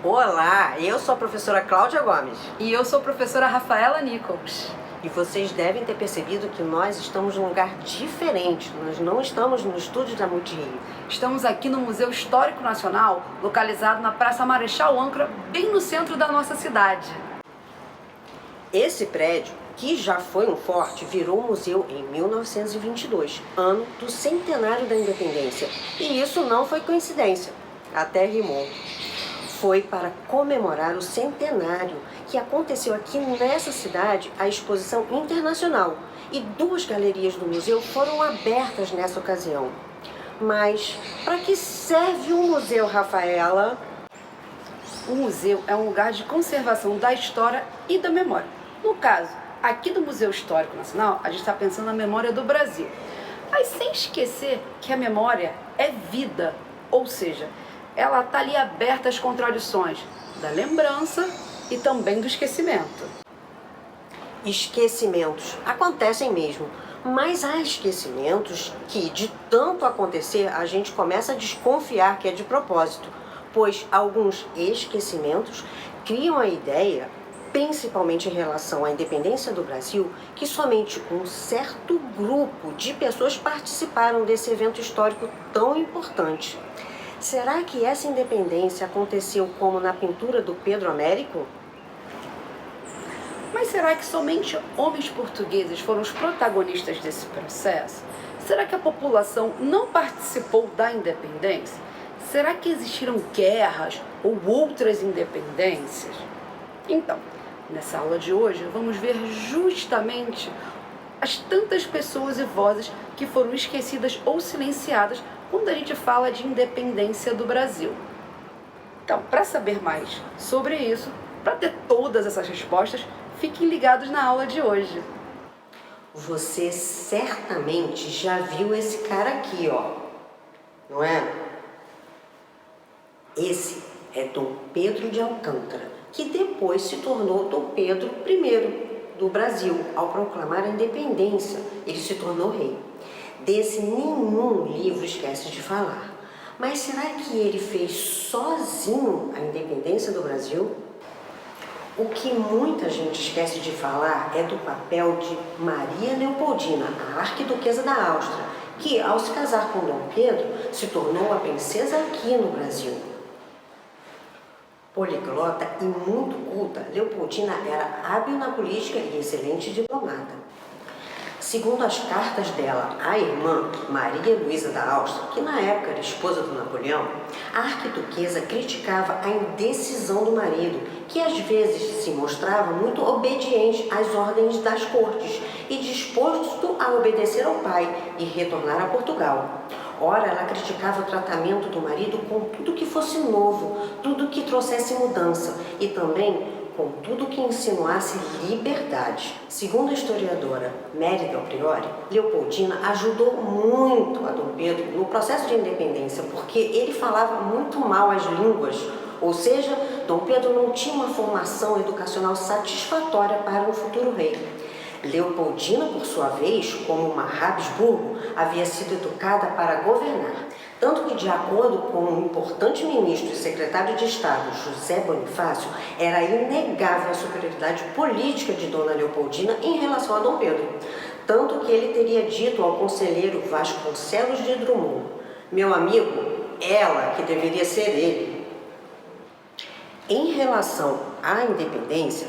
Olá, eu sou a professora Cláudia Gomes. E eu sou a professora Rafaela Nichols. E vocês devem ter percebido que nós estamos num lugar diferente. Nós não estamos no estúdio da Multirio. Estamos aqui no Museu Histórico Nacional, localizado na Praça Marechal Ancra, bem no centro da nossa cidade. Esse prédio, que já foi um forte, virou um museu em 1922, ano do centenário da independência. E isso não foi coincidência, até rimou. Foi para comemorar o centenário que aconteceu aqui nessa cidade a exposição internacional e 2 galerias do museu foram abertas nessa ocasião. Mas para que serve um museu, Rafaela? O museu é um lugar de conservação da história e da memória. No caso, aqui do Museu Histórico Nacional, a gente está pensando na memória do Brasil. Mas sem esquecer que a memória é vida, ou seja, ela está ali aberta às contradições da lembrança e também do esquecimento. Esquecimentos acontecem mesmo, mas há esquecimentos que, de tanto acontecer, a gente começa a desconfiar que é de propósito, pois alguns esquecimentos criam a ideia, principalmente em relação à independência do Brasil, que somente um certo grupo de pessoas participaram desse evento histórico tão importante. Será que essa independência aconteceu como na pintura do Pedro Américo? Mas será que somente homens portugueses foram os protagonistas desse processo? Será que a população não participou da independência? Será que existiram guerras ou outras independências? Então, nessa aula de hoje, vamos ver justamente as tantas pessoas e vozes que foram esquecidas ou silenciadas quando a gente fala de independência do Brasil. Então, para saber mais sobre isso, para ter todas essas respostas, fiquem ligados na aula de hoje. Você certamente já viu esse cara aqui, ó, não é? Esse é Dom Pedro de Alcântara, que depois se tornou Dom Pedro I do Brasil. Ao proclamar a independência, ele se tornou rei. Desse nenhum livro esquece de falar. Mas será que ele fez sozinho a independência do Brasil? O que muita gente esquece de falar é do papel de Maria Leopoldina, a arquiduquesa da Áustria, que, ao se casar com Dom Pedro, se tornou a princesa aqui no Brasil. Poliglota e muito culta, Leopoldina era hábil na política e excelente diplomata. Segundo as cartas dela à irmã Maria Luísa da Áustria, que na época era esposa do Napoleão, a arquiduquesa criticava a indecisão do marido, que às vezes se mostrava muito obediente às ordens das cortes e disposto a obedecer ao pai e retornar a Portugal. Ora, ela criticava o tratamento do marido com tudo que fosse novo, tudo que trouxesse mudança e também com tudo que insinuasse liberdade. Segundo a historiadora Mérida Priori, Leopoldina ajudou muito a Dom Pedro no processo de independência, porque ele falava muito mal as línguas, ou seja, Dom Pedro não tinha uma formação educacional satisfatória para um futuro rei. Leopoldina, por sua vez, como uma Habsburgo, havia sido educada para governar. Tanto que, de acordo com um importante ministro e secretário de Estado, José Bonifácio, era inegável a superioridade política de Dona Leopoldina em relação a Dom Pedro. Tanto que ele teria dito ao conselheiro Vasconcelos de Drummond: meu amigo, ela que deveria ser ele. Em relação à independência,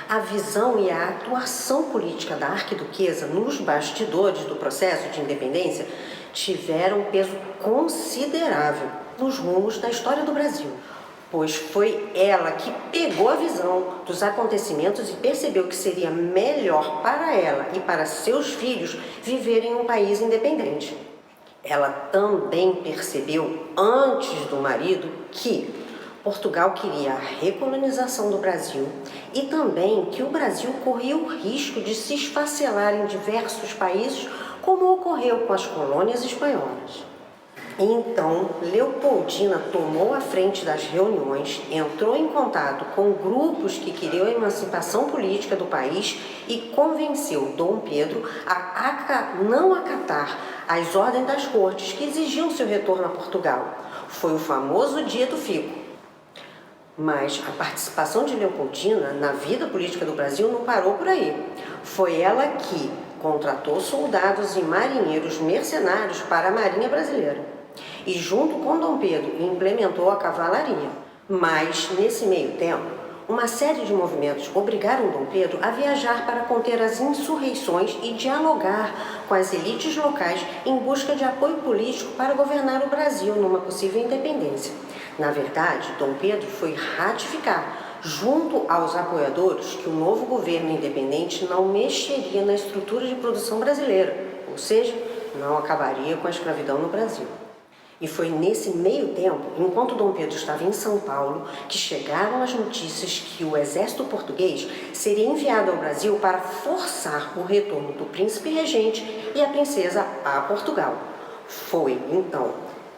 a visão e a atuação política da arquiduquesa nos bastidores do processo de independência tiveram um peso considerável nos rumos da história do Brasil, pois foi ela que pegou a visão dos acontecimentos e percebeu que seria melhor para ela e para seus filhos viverem em um país independente. Ela também percebeu, antes do marido, que Portugal queria a recolonização do Brasil e também que o Brasil corria o risco de se esfacelar em diversos países, como ocorreu com as colônias espanholas. Então, Leopoldina tomou a frente das reuniões, entrou em contato com grupos que queriam a emancipação política do país e convenceu Dom Pedro a não acatar as ordens das cortes que exigiam seu retorno a Portugal. Foi o famoso Dia do Fico. Mas a participação de Leopoldina na vida política do Brasil não parou por aí. Foi ela que contratou soldados e marinheiros mercenários para a Marinha Brasileira e, junto com Dom Pedro, implementou a cavalaria. Mas, nesse meio tempo, uma série de movimentos obrigaram Dom Pedro a viajar para conter as insurreições e dialogar com as elites locais em busca de apoio político para governar o Brasil numa possível independência. Na verdade, Dom Pedro foi ratificar, junto aos apoiadores, que o novo governo independente não mexeria na estrutura de produção brasileira, ou seja, não acabaria com a escravidão no Brasil. E foi nesse meio tempo, enquanto Dom Pedro estava em São Paulo, que chegaram as notícias que o exército português seria enviado ao Brasil para forçar o retorno do príncipe regente e a princesa a Portugal. Foi, então,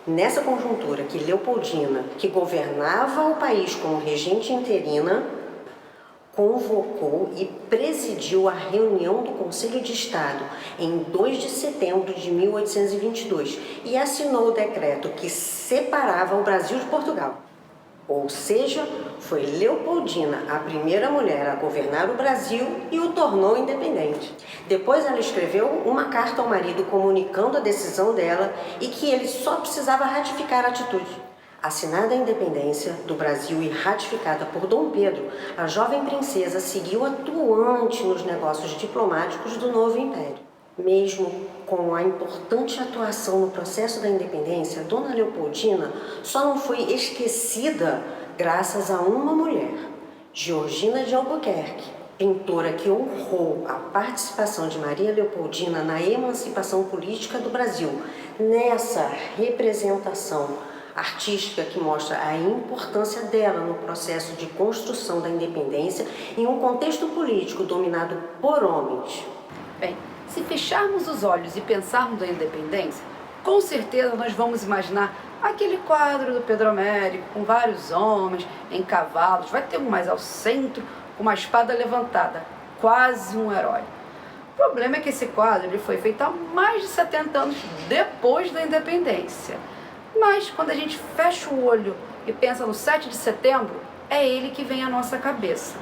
nessa conjuntura que Leopoldina, que governava o país como regente interina, convocou e presidiu a reunião do Conselho de Estado em 2 de setembro de 1822 e assinou o decreto que separava o Brasil de Portugal. Ou seja, foi Leopoldina a primeira mulher a governar o Brasil e o tornou independente. Depois ela escreveu uma carta ao marido comunicando a decisão dela e que ele só precisava ratificar a atitude. Assinada a independência do Brasil e ratificada por Dom Pedro, a jovem princesa seguiu atuante nos negócios diplomáticos do novo império. Mesmo com a importante atuação no processo da independência, Dona Leopoldina só não foi esquecida graças a uma mulher, Georgina de Albuquerque, pintora que honrou a participação de Maria Leopoldina na emancipação política do Brasil, nessa representação artística que mostra a importância dela no processo de construção da independência em um contexto político dominado por homens. Bem, se fecharmos os olhos e pensarmos na independência, com certeza nós vamos imaginar aquele quadro do Pedro Américo com vários homens em cavalos, vai ter um mais ao centro com uma espada levantada, quase um herói. O problema é que esse quadro ele foi feito há mais de 70 anos depois da independência. Mas quando a gente fecha o olho e pensa no 7 de setembro, é ele que vem à nossa cabeça.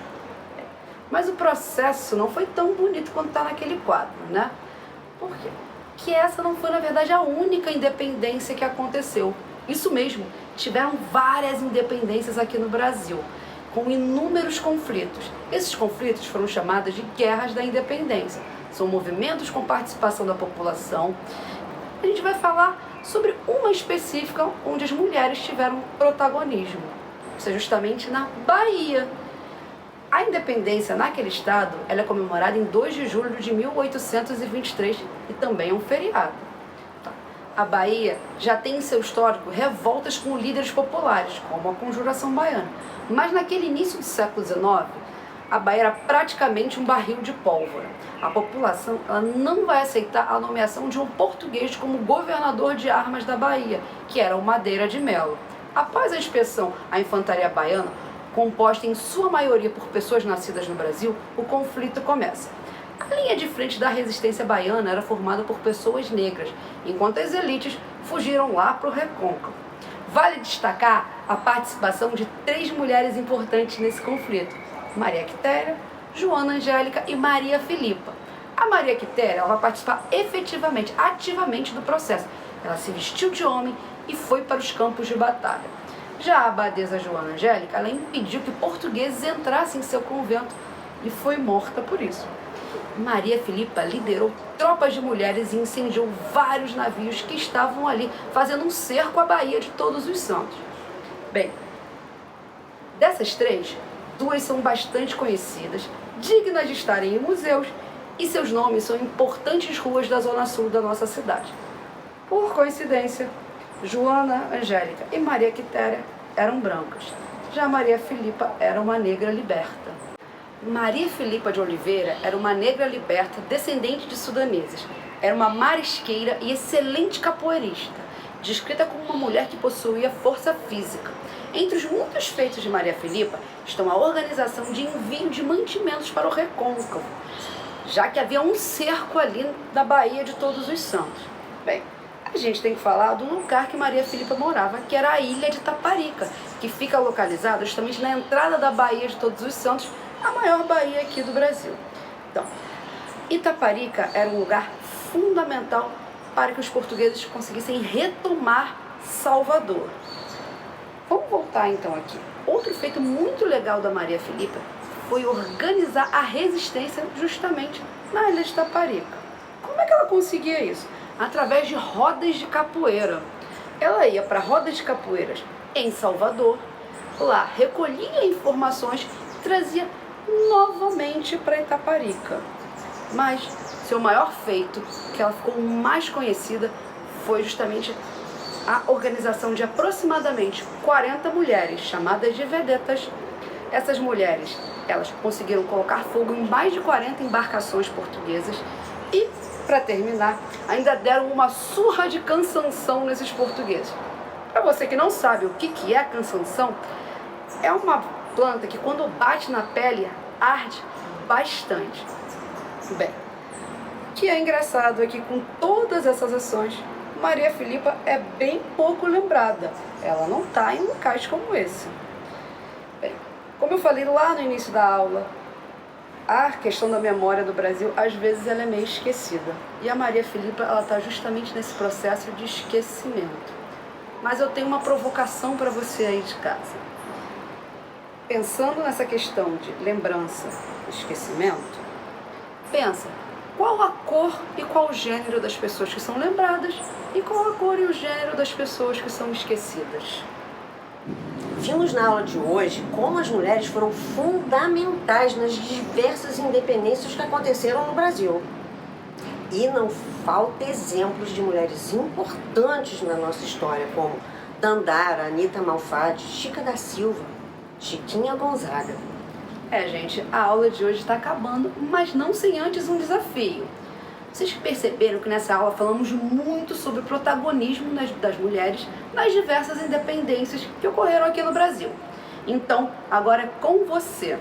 Mas o processo não foi tão bonito quanto está naquele quadro, né? Por quê? Que essa não foi, na verdade, a única independência que aconteceu. Isso mesmo, tiveram várias independências aqui no Brasil, com inúmeros conflitos. Esses conflitos foram chamados de guerras da independência. São movimentos com participação da população. A gente vai falar sobre uma específica onde as mulheres tiveram protagonismo, isso é justamente na Bahia. A independência naquele estado ela é comemorada em 2 de julho de 1823 e também é um feriado. A Bahia já tem em seu histórico revoltas com líderes populares, como a Conjuração Baiana, mas naquele início do século XIX, a Bahia era praticamente um barril de pólvora. A população ela não vai aceitar a nomeação de um português como governador de armas da Bahia, que era o Madeira de Melo. Após a inspeção à infantaria baiana, composta em sua maioria por pessoas nascidas no Brasil, o conflito começa. A linha de frente da resistência baiana era formada por pessoas negras, enquanto as elites fugiram lá para o recôncavo. Vale destacar a participação de 3 mulheres importantes nesse conflito: Maria Quitéria, Joana Angélica e Maria Filipa. A Maria Quitéria ela vai participar efetivamente, ativamente do processo. Ela se vestiu de homem e foi para os campos de batalha. Já a abadesa Joana Angélica, ela impediu que portugueses entrassem em seu convento e foi morta por isso. Maria Filipa liderou tropas de mulheres e incendiou vários navios que estavam ali, fazendo um cerco à Baía de Todos os Santos. Bem, dessas 3, 2 são bastante conhecidas, dignas de estarem em museus, e seus nomes são importantes ruas da zona sul da nossa cidade. Por coincidência, Joana Angélica e Maria Quitéria eram brancas, já Maria Filipa era uma negra liberta. Maria Filipa de Oliveira era uma negra liberta descendente de sudaneses. Era uma marisqueira e excelente capoeirista, descrita como uma mulher que possuía força física. Entre os muitos feitos de Maria Filipa estão a organização de envio de mantimentos para o recôncavo, já que havia um cerco ali na Baía de Todos os Santos. Bem, A gente tem que falar do lugar que Maria Filipa morava, que era a ilha de Taparica, que fica localizada justamente na entrada da Baía de Todos os Santos, a maior baía aqui do Brasil. Então, Itaparica era um lugar fundamental para que os portugueses conseguissem retomar Salvador. Vamos voltar então aqui. Outro feito muito legal da Maria Filipa foi organizar a resistência justamente na ilha de Taparica. Como é que ela conseguia isso? Através de rodas de capoeira. Ela ia para rodas de capoeiras em Salvador, lá recolhia informações e trazia novamente para Itaparica. Mas seu maior feito, que ela ficou mais conhecida, foi justamente a organização de aproximadamente 40 mulheres, chamadas de vedetas. Essas mulheres, elas conseguiram colocar fogo em mais de 40 embarcações portuguesas e, para terminar, ainda deram uma surra de cansanção nesses portugueses. Para você que não sabe o que é a cansanção, é uma planta que quando bate na pele arde bastante. Bem, o que é engraçado é que com todas essas ações, Maria Filipa é bem pouco lembrada. Ela não está em locais como esse. Bem, como eu falei lá no início da aula, a questão da memória do Brasil, às vezes, ela é meio esquecida. E a Maria Filipa, ela está justamente nesse processo de esquecimento. Mas eu tenho uma provocação para você aí de casa. Pensando nessa questão de lembrança e esquecimento, pensa, qual a cor e qual o gênero das pessoas que são lembradas e qual a cor e o gênero das pessoas que são esquecidas? Vimos na aula de hoje como as mulheres foram fundamentais nas diversas independências que aconteceram no Brasil. E não falta exemplos de mulheres importantes na nossa história, como Dandara, Anita Malfatti, Chica da Silva, Chiquinha Gonzaga. Gente, a aula de hoje está acabando, mas não sem antes um desafio. Vocês perceberam que nessa aula falamos muito sobre o protagonismo das mulheres nas diversas independências que ocorreram aqui no Brasil. Então, agora é com você.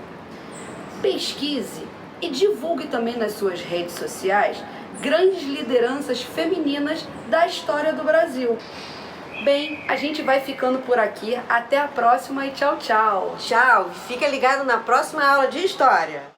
Pesquise e divulgue também nas suas redes sociais grandes lideranças femininas da história do Brasil. Bem, a gente vai ficando por aqui. Até a próxima e tchau, tchau. Tchau, fica ligado na próxima aula de História.